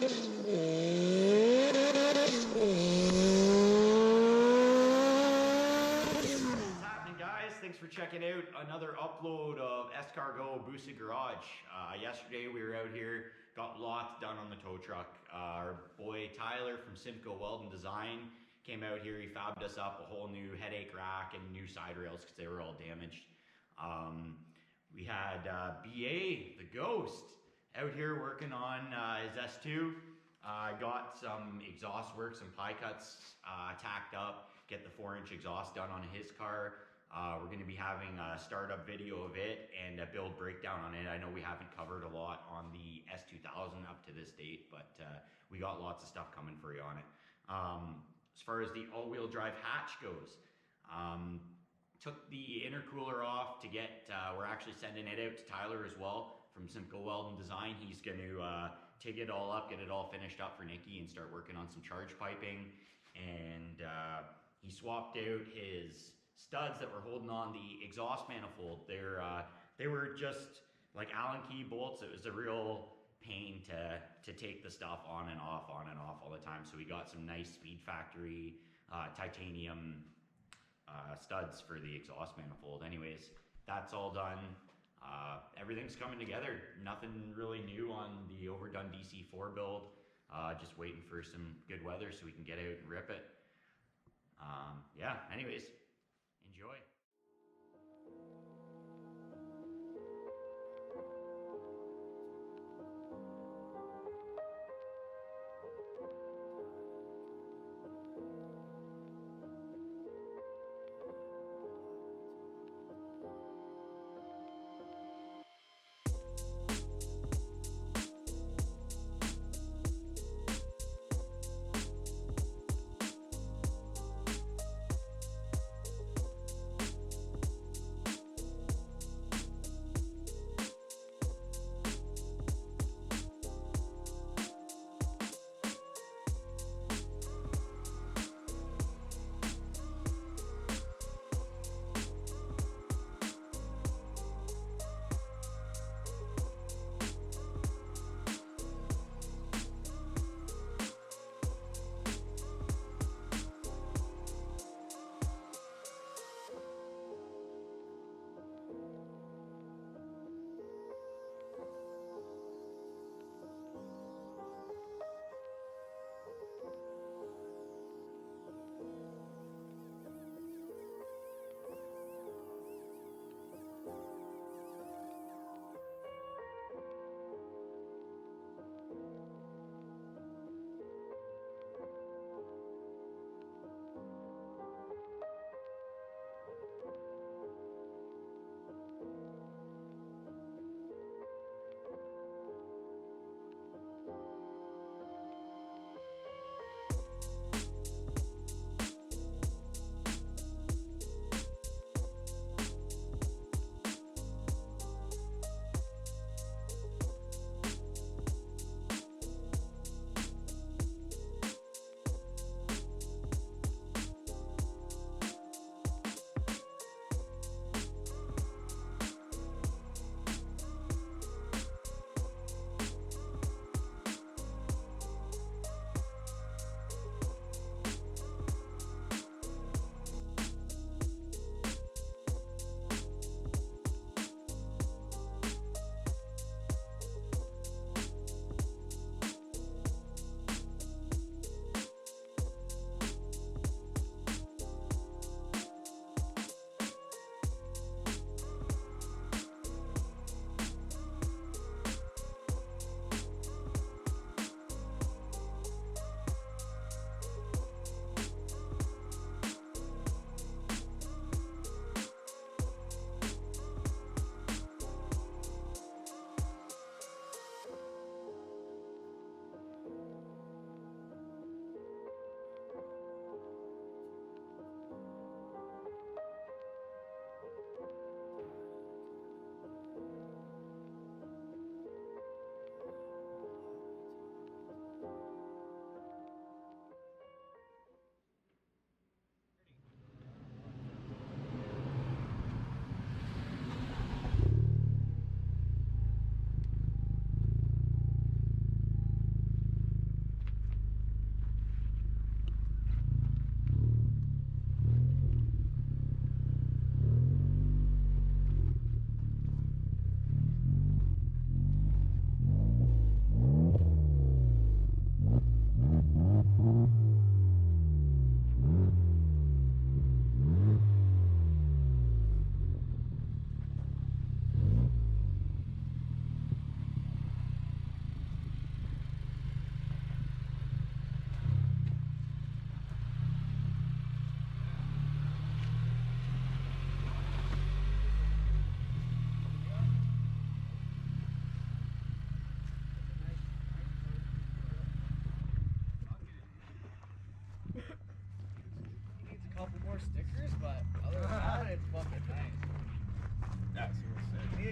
happening, guys? Thanks for checking out another upload of Escargot Boosted Garage. Yesterday we were out here, got lots done on the tow truck. Our boy Tyler from Simcoe Welding and Design came out here. He fabbed us up a whole new headache rack and new side rails because they were all damaged. We had BA, the Ghost, out here working on his S2. Got some exhaust work, some pie cuts tacked up, get the 4-inch exhaust done on his car. We're going to be having a startup video of it and a build breakdown on it. I know we haven't covered a lot on the S2000 up to this date, but we got lots of stuff coming for you on it. As far as the all-wheel drive hatch goes, took the intercooler off to get, we're actually sending it out to Tyler as well from Simcoe Welding and Design. He's going to take it all up, get it all finished up for Nikki and start working on some charge piping. And he swapped out his studs that were holding on the exhaust manifold. They were just like Allen key bolts. It was a real pain to take the stuff on and off all the time. So we got some nice Speed Factory titanium studs for the exhaust manifold. Anyways, that's all done. Everything's coming together. Nothing really new on the overdone DC4 build. Just waiting for some good weather so we can get out and rip it. Yeah, anyways, enjoy.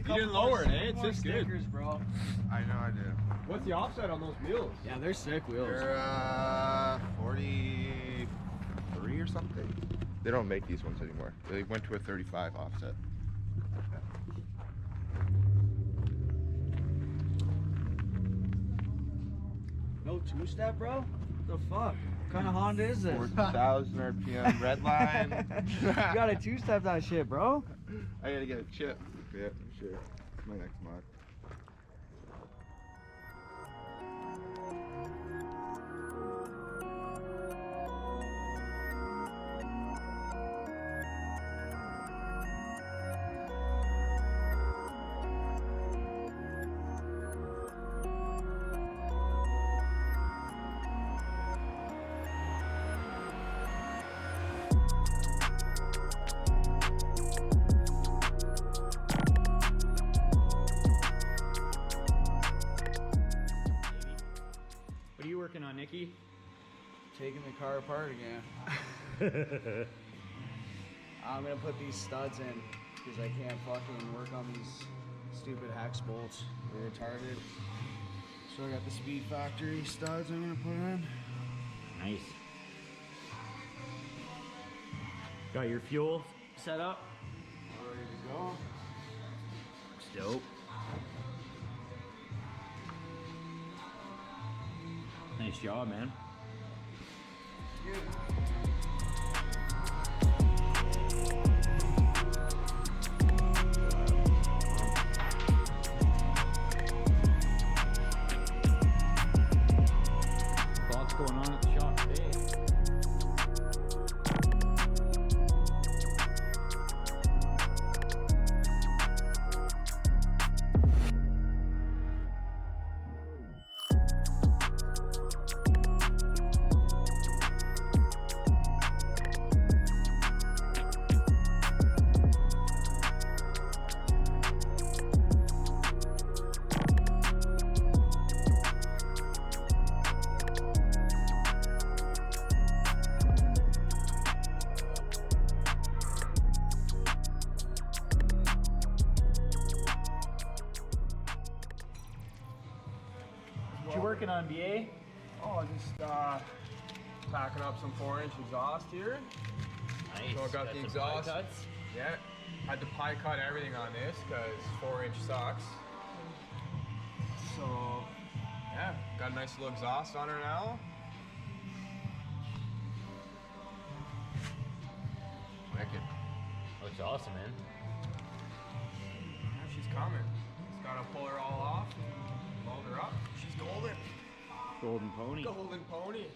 You didn't lower it, eh? It's just good. Stickers, bro. I know I did. What's the offset on those wheels? Yeah, they're sick wheels. They're 43 or something. They don't make these ones anymore. They went to a 35 offset. No two-step, bro? What the fuck? What kind of Honda is this? 4,000 RPM red line. You got a two-step that shit, bro? I gotta get a chip. Yeah, for sure. It's my next mod. What are you working on, Nikki? Taking the car apart again. I'm gonna put these studs in because I can't fucking work on these stupid hex bolts. They're retarded. So I got the Speed Factory studs I'm gonna put in. Nice. Got your fuel set up? Ready to go. Looks dope. Nice job, man. Lots going on at the shop today. What you working on, BA? Oh, just packing up some 4-inch exhaust here. Nice. So I got the some exhaust. pie cuts. Yeah, had to pie cut everything on this because 4-inch sucks. So, yeah, got a nice little exhaust on her now. Wicked. Looks awesome, man. Yeah, she's coming. Just gotta pull her all off and load her up. She's golden. Golden pony. Golden pony.